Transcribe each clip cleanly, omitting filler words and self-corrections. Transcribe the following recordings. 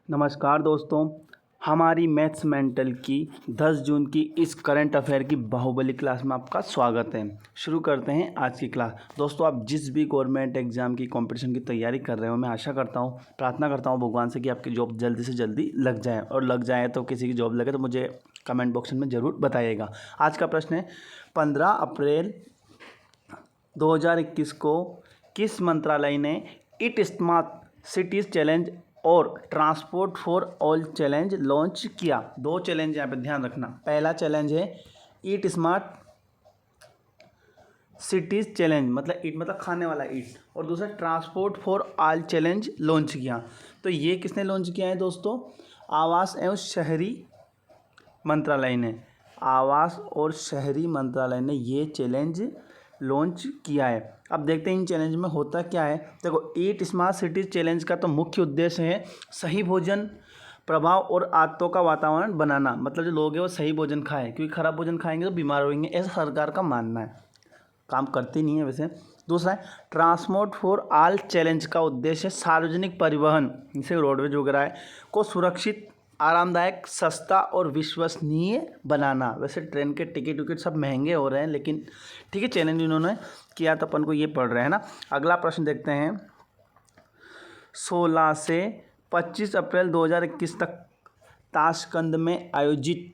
नमस्कार दोस्तों, हमारी मैथ्स मेंटल की 10 जून की इस करंट अफेयर की बाहुबली क्लास में आपका स्वागत है। शुरू करते हैं आज की क्लास। दोस्तों, आप जिस भी गवर्नमेंट एग्जाम की कंपटीशन की तैयारी कर रहे हो, मैं आशा करता हूँ, प्रार्थना करता हूँ भगवान से कि आपकी जॉब जल्दी से जल्दी लग जाए, और लग जाए तो किसी की जॉब लगे तो मुझे कमेंट बॉक्स में ज़रूर बताइएगा। आज का प्रश्न है, 15 अप्रैल 2021 को किस मंत्रालय ने इट स्मार्ट सिटीज चैलेंज और transport for all challenge launch किया? दो चैलेंज यहाँ पे ध्यान रखना। पहला चैलेंज है ईट स्मार्ट सिटीज चैलेंज, मतलब ईट मतलब खाने वाला ईट, और दूसरा transport for all challenge launch किया। तो ये किसने लॉन्च किया है दोस्तों? आवास एवं शहरी मंत्रालय ने, आवास और शहरी मंत्रालय ने ये चैलेंज लॉन्च किया है। अब देखते हैं इन चैलेंज में होता क्या है। देखो, ईट स्मार्ट सिटीज चैलेंज का तो मुख्य उद्देश्य है सही भोजन, प्रभाव और आदतों का वातावरण बनाना। मतलब जो लोग हैं वो सही भोजन खाएं, क्योंकि खराब भोजन खाएंगे तो बीमार होंगे, ऐसा सरकार का मानना है। काम करती नहीं है वैसे। दूसरा है ट्रांसपोर्ट फॉर ऑल चैलेंज का उद्देश्य सार्वजनिक परिवहन, जैसे रोडवेज वगैरह है, को सुरक्षित, आरामदायक, सस्ता और विश्वसनीय बनाना। वैसे ट्रेन के टिकट विकट सब महंगे हो रहे हैं, लेकिन ठीक है, चैलेंज इन्होंने किया तो अपन को ये पढ़ रहे हैं ना। अगला प्रश्न देखते हैं। 16 से 25 अप्रैल 2021 तक ताशकंद में आयोजित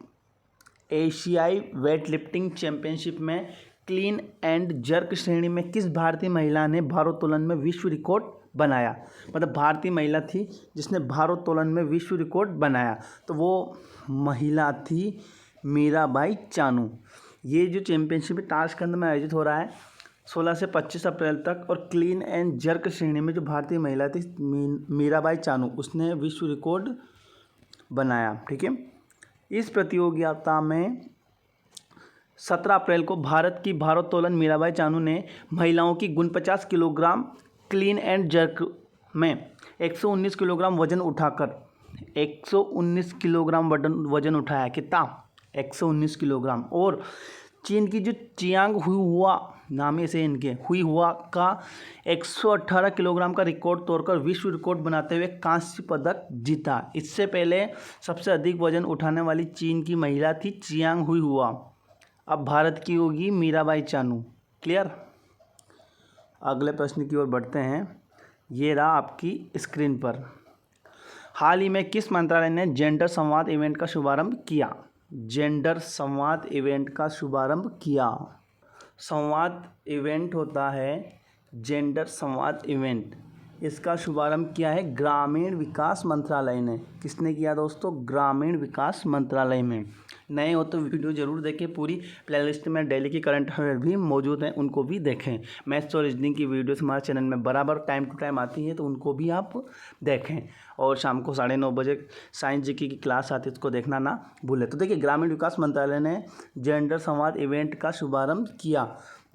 एशियाई वेट लिफ्टिंग चैंपियनशिप में क्लीन एंड जर्क श्रेणी में किस भारतीय महिला ने भारोत्तोलन में विश्व रिकॉर्ड बनाया? मतलब भारतीय महिला थी जिसने भारोत्तोलन में विश्व रिकॉर्ड बनाया, तो वो महिला थी मीराबाई चानू। ये जो चैंपियनशिप ताशकंद में आयोजित हो रहा है 16 से 25 अप्रैल तक, और क्लीन एंड जर्क श्रेणी में जो भारतीय महिला थी मीराबाई चानू, उसने विश्व रिकॉर्ड बनाया। ठीक है, इस प्रतियोगिता में 17 अप्रैल को भारत की भारोत्तोलन मीराबाई चानू ने महिलाओं की 49 किलोग्राम क्लीन एंड जर्क में 119 किलोग्राम वजन उठाकर 119 किलोग्राम वजन उठाया। कितना? 119 किलोग्राम। और चीन की जो चियांग हुआ नाम है से इनके हुई हुआ का 118 किलोग्राम का रिकॉर्ड तोड़कर विश्व रिकॉर्ड बनाते हुए कांस्य पदक जीता। इससे पहले सबसे अधिक वजन उठाने वाली चीन की महिला थी चियांग हुई हुआ। अब भारत की होगी मीराबाई चानू। क्लियर? अगले प्रश्न की ओर बढ़ते हैं। ये रहा आपकी स्क्रीन पर। हाल ही में किस मंत्रालय ने जेंडर संवाद इवेंट का शुभारंभ किया? जेंडर संवाद इवेंट का शुभारंभ किया। संवाद इवेंट होता है जेंडर संवाद इवेंट, इसका शुभारंभ किया है ग्रामीण विकास मंत्रालय ने। किसने किया दोस्तों? ग्रामीण विकास मंत्रालय में। नए हो तो वीडियो जरूर देखें, पूरी प्लेलिस्ट में डेली की करंट अफेयर भी मौजूद हैं, उनको भी देखें। मैथ्स और रीजनिंग की वीडियोस हमारे चैनल में बराबर टाइम टू टाइम आती हैं, तो उनको भी आप देखें। और शाम को 9:30 बजे साइंस जीके की क्लास आती है, उसको देखना ना भूलें। तो देखिए, ग्रामीण विकास मंत्रालय ने जेंडर संवाद इवेंट का शुभारंभ किया।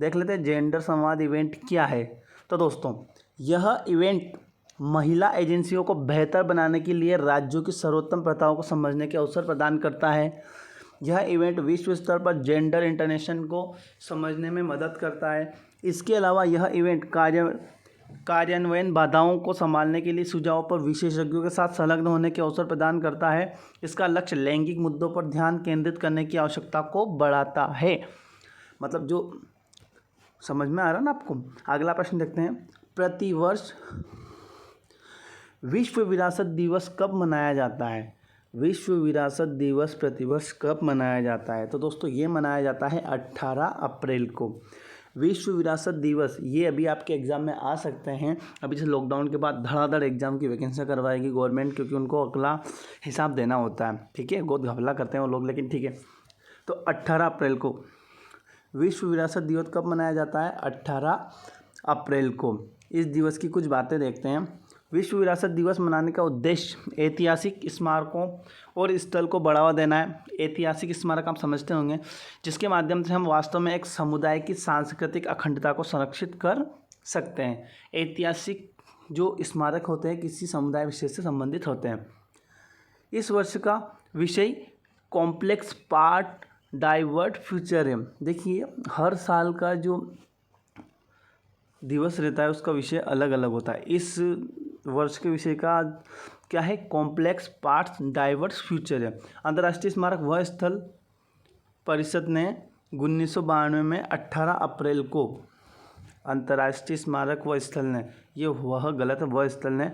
देख लेते हैं जेंडर संवाद इवेंट क्या है। तो दोस्तों, यह इवेंट महिला एजेंसियों को बेहतर बनाने के लिए राज्यों की सर्वोत्तम प्रथाओं को समझने के अवसर प्रदान करता है। यह इवेंट विश्व स्तर पर जेंडर इंटरनेशन को समझने में मदद करता है। इसके अलावा यह इवेंट कार्यान्वयन बाधाओं को संभालने के लिए सुझावों पर विशेषज्ञों के साथ संलग्न होने के अवसर प्रदान करता है। इसका लक्ष्य लैंगिक मुद्दों पर ध्यान केंद्रित करने की आवश्यकता को बढ़ाता है। मतलब जो समझ में आ रहा ना आपको। अगला प्रश्न देखते हैं। प्रतिवर्ष विश्व विरासत दिवस कब मनाया जाता है? विश्व विरासत दिवस प्रतिवर्ष कब मनाया जाता है? तो दोस्तों, ये मनाया जाता है 18 अप्रैल को। विश्व विरासत दिवस ये अभी आपके एग्ज़ाम में आ सकते हैं। अभी से लॉकडाउन के बाद धड़ाधड़ एग्ज़ाम की वैकेंसी करवाएगी गवर्नमेंट, क्योंकि उनको अगला हिसाब देना होता है। ठीक है, बहुत घपला करते हैं वो लोग, लेकिन ठीक है। तो 18 अप्रैल को विश्व विरासत दिवस कब मनाया जाता है? 18 अप्रैल को। इस दिवस की कुछ बातें देखते हैं। विश्व विरासत दिवस मनाने का उद्देश्य ऐतिहासिक स्मारकों और स्थल को बढ़ावा देना है। ऐतिहासिक स्मारक आप समझते होंगे, जिसके माध्यम से हम वास्तव में एक समुदाय की सांस्कृतिक अखंडता को संरक्षित कर सकते हैं। ऐतिहासिक जो स्मारक होते हैं किसी समुदाय विशेष से संबंधित होते हैं। इस वर्ष का विषय कॉम्प्लेक्स पार्ट डाइवर्ट फ्यूचर है। देखिए, हर साल का जो दिवस रहता है उसका विषय अलग अलग होता है। इस वर्ष के विषय का क्या है, कॉम्प्लेक्स पार्ट्स डाइवर्स फ्यूचर है। अंतर्राष्ट्रीय स्मारक वह स्थल परिषद ने 1992 में 18 अप्रैल को, अंतर्राष्ट्रीय स्मारक व स्थल ने, ये वह गलत है, वह स्थल ने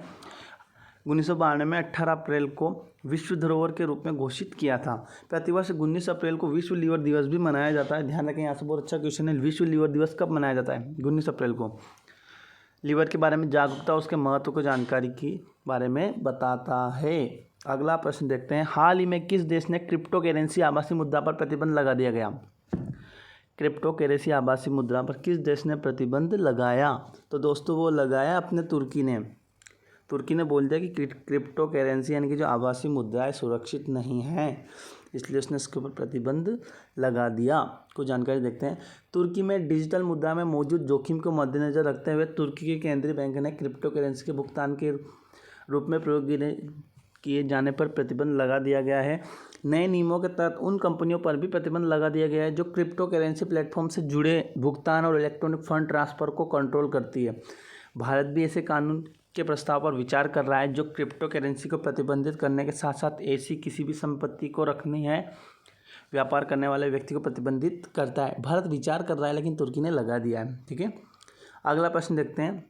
1992 में 18 अप्रैल को विश्व धरोहर के रूप में घोषित किया था। प्रतिवर्ष 19 अप्रैल को विश्व लीवर दिवस भी मनाया जाता है। ध्यान रखें, यहाँ से बहुत अच्छा क्वेश्चन है, विश्व लीवर दिवस कब मनाया जाता है? 19 अप्रैल को। लीवर के बारे में जागरूकता, उसके महत्व को जानकारी के बारे में बताता है। अगला प्रश्न देखते हैं, हाल ही में किस देश ने क्रिप्टो करेंसी आभासी मुद्रा पर प्रतिबंध लगा दिया गया? क्रिप्टो करेंसी आभासी मुद्रा पर किस देश ने प्रतिबंध लगाया? तो दोस्तों वो लगाया अपने तुर्की ने। तुर्की ने बोल दिया कि क्रिप्टो करेंसी यानी कि जो आभासी मुद्राएं सुरक्षित नहीं है, इसलिए उसने इसके ऊपर प्रतिबंध लगा दिया। कुछ जानकारी देखते हैं। तुर्की में डिजिटल मुद्रा में मौजूद जोखिम को मद्देनजर रखते हुए तुर्की के केंद्रीय बैंक ने क्रिप्टो करेंसी के भुगतान के रूप में प्रयोग किए जाने पर प्रतिबंध लगा दिया गया है। नए नियमों के तहत उन कंपनियों पर भी प्रतिबंध लगा दिया गया है जो क्रिप्टो करेंसी प्लेटफॉर्म से जुड़े भुगतान और इलेक्ट्रॉनिक फंड ट्रांसफ़र को कंट्रोल करती है। भारत भी ऐसे कानून के प्रस्ताव पर विचार कर रहा है जो क्रिप्टो करेंसी को प्रतिबंधित करने के साथ साथ ऐसी किसी भी संपत्ति को रखनी है व्यापार करने वाले व्यक्ति को प्रतिबंधित करता है। भारत विचार कर रहा है लेकिन तुर्की ने लगा दिया है। ठीक है, अगला प्रश्न देखते हैं,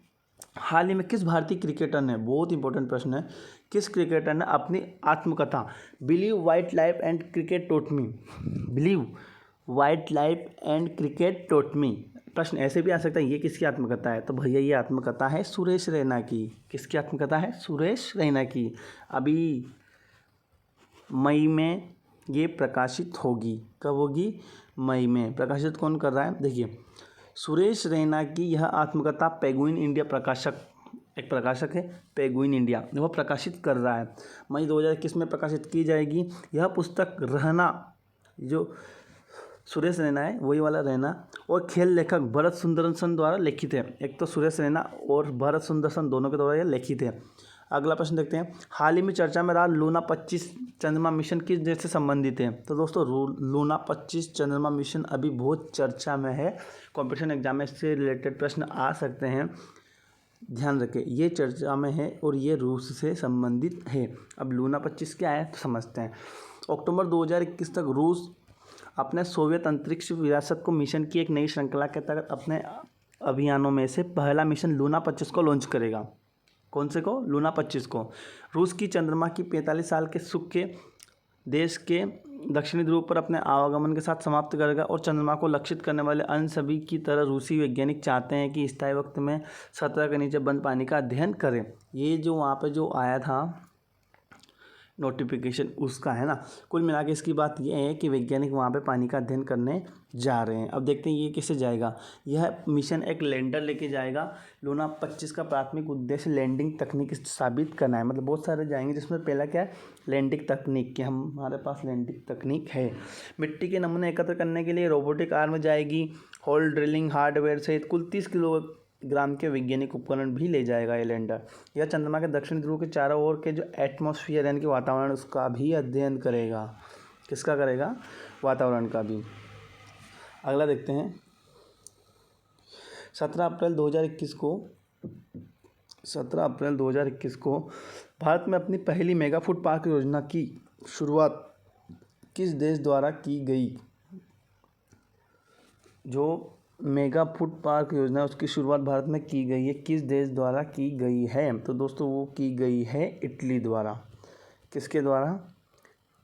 हाल ही में किस भारतीय क्रिकेटर ने, बहुत इंपॉर्टेंट प्रश्न है, किस क्रिकेटर ने अपनी आत्मकथा believe white life and cricket taught me, believe white life and cricket taught me, प्रश्न ऐसे भी आ सकता है ये किसकी आत्मकथा है? तो भैया ये आत्मकथा है सुरेश रैना की। किसकी आत्मकथा है? सुरेश रैना की। अभी मई में ये प्रकाशित होगी। कब होगी? मई में। प्रकाशित कौन कर रहा है? देखिए, सुरेश रैना की यह आत्मकथा पेंगुइन इंडिया प्रकाशक, एक प्रकाशक है पेंगुइन इंडिया, वह प्रकाशित कर रहा है। मई 2021 में प्रकाशित की जाएगी। यह पुस्तक रहना, जो सुरेश रैना है वही वाला रैना, और खेल लेखक भरत सुंदरसन द्वारा लिखित है। एक तो सुरेश रैना और भरत सुंदरसन दोनों के द्वारा यह लिखित है। अगला प्रश्न देखते हैं, हाल ही में चर्चा में रहा लूना 25 चंद्रमा मिशन किस देश से संबंधित है? तो दोस्तों लूना 25 चंद्रमा मिशन अभी बहुत चर्चा में है। कॉम्पिटिशन एग्जाम में इससे रिलेटेड प्रश्न आ सकते हैं, ध्यान रखें। ये चर्चा में है और ये रूस से संबंधित है। अब लूना 25 क्या है तो समझते हैं। अक्टूबर 2021 तक रूस अपने सोवियत अंतरिक्ष विरासत को मिशन की एक नई श्रृंखला के तहत अपने अभियानों में से पहला मिशन लूना 25 को लॉन्च करेगा। कौन से को? लूना 25 को। रूस की चंद्रमा की 45 साल के सुख के देश के दक्षिणी ध्रुव पर अपने आवागमन के साथ समाप्त करेगा और चंद्रमा को लक्षित करने वाले अन्य सभी की तरह रूसी वैज्ञानिक चाहते हैं कि स्थायी वक्त में सतह के नीचे बंद पानी का अध्ययन करें। ये जो वहाँ पे जो आया था नोटिफिकेशन उसका है ना। कुल मिला के इसकी बात यह है कि वैज्ञानिक वहाँ पे पानी का अध्ययन करने जा रहे हैं। अब देखते हैं ये किससे जाएगा। यह मिशन एक लैंडर लेके जाएगा। लूना 25 का प्राथमिक उद्देश्य लैंडिंग तकनीक साबित करना है। मतलब बहुत सारे जाएंगे जिसमें पहला क्या है, लैंडिंग तकनीक, कि हमारे पास लैंडिंग तकनीक है। मिट्टी के नमूने एकत्र करने के लिए रोबोटिक आर्म जाएगी। होल ड्रिलिंग हार्डवेयर सहित कुल 30 किलोग्राम के वैज्ञानिक उपकरण भी ले जाएगा ये लैंडर। यह चंद्रमा के दक्षिण ध्रुव के चारों ओर के जो एटमॉस्फेयर यानी कि वातावरण उसका भी अध्ययन करेगा। किसका करेगा? वातावरण का भी। अगला देखते हैं, 17 अप्रैल 2021 को भारत में अपनी पहली मेगा फूड पार्क योजना की शुरुआत किस देश द्वारा की गई? जो मेगा फूड पार्क योजना उसकी शुरुआत भारत में की गई है, किस देश द्वारा की गई है? तो दोस्तों वो की गई है इटली द्वारा। किसके द्वारा?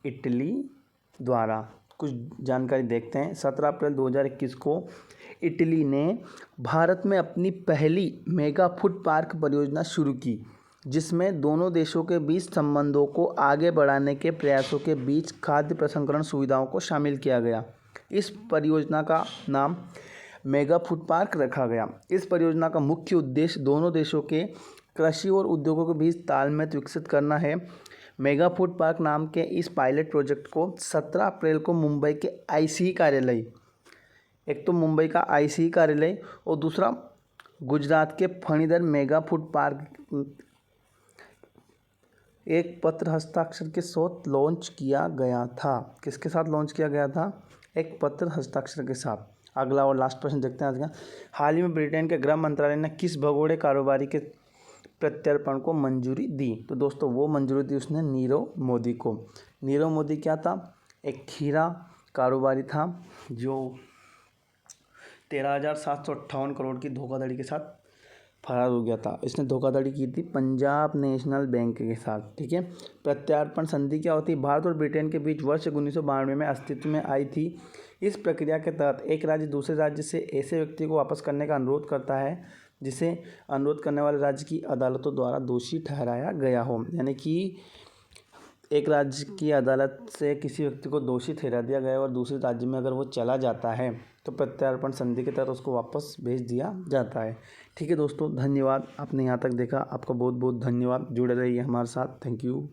इटली द्वारा। कुछ जानकारी देखते हैं। 17 अप्रैल 2021 को इटली ने भारत में अपनी पहली मेगा फूड पार्क परियोजना शुरू की, जिसमें दोनों देशों के बीच संबंधों को आगे बढ़ाने के प्रयासों के बीच खाद्य प्रसंस्करण सुविधाओं को शामिल किया गया। इस परियोजना का नाम मेगा फूड पार्क रखा गया। इस परियोजना का मुख्य उद्देश्य दोनों देशों के कृषि और उद्योगों के बीच तालमेल विकसित करना है। मेगा फूड पार्क नाम के इस पायलट प्रोजेक्ट को 17 अप्रैल को मुंबई के आईसीई कार्यालय, एक तो मुंबई का आईसीई कार्यालय और दूसरा गुजरात के फणीधर मेगा फूड पार्क, एक पत्र हस्ताक्षर के साथ लॉन्च किया गया था। किसके साथ लॉन्च किया गया था? एक पत्र हस्ताक्षर के साथ। अगला और लास्ट प्रश्न देखते हैं आज का। हाल ही में ब्रिटेन के गृह मंत्रालय ने किस भगोड़े कारोबारी के प्रत्यर्पण को मंजूरी दी? तो दोस्तों वो मंजूरी दी उसने नीरव मोदी को। नीरव मोदी क्या था? एक खीरा कारोबारी था जो 13,758 करोड़ की धोखाधड़ी के साथ फरार हो गया था। इसने धोखाधड़ी की थी पंजाब नेशनल बैंक के साथ, ठीक है। प्रत्यार्पण संधि क्या होती है? भारत और ब्रिटेन के बीच वर्ष 1992 में अस्तित्व में आई थी। इस प्रक्रिया के तहत एक राज्य दूसरे राज्य से ऐसे व्यक्ति को वापस करने का अनुरोध करता है जिसे अनुरोध करने वाले राज्य की अदालतों द्वारा दोषी ठहराया गया हो। यानी कि एक राज्य की अदालत से किसी व्यक्ति को दोषी ठहरा दिया गया और दूसरे राज्य में अगर वो चला जाता है तो प्रत्यार्पण संधि के तहत उसको वापस भेज दिया जाता है। ठीक है दोस्तों, धन्यवाद। आपने यहाँ तक देखा, आपका बहुत बहुत धन्यवाद। जुड़े रहिए हमारे साथ। Thank you.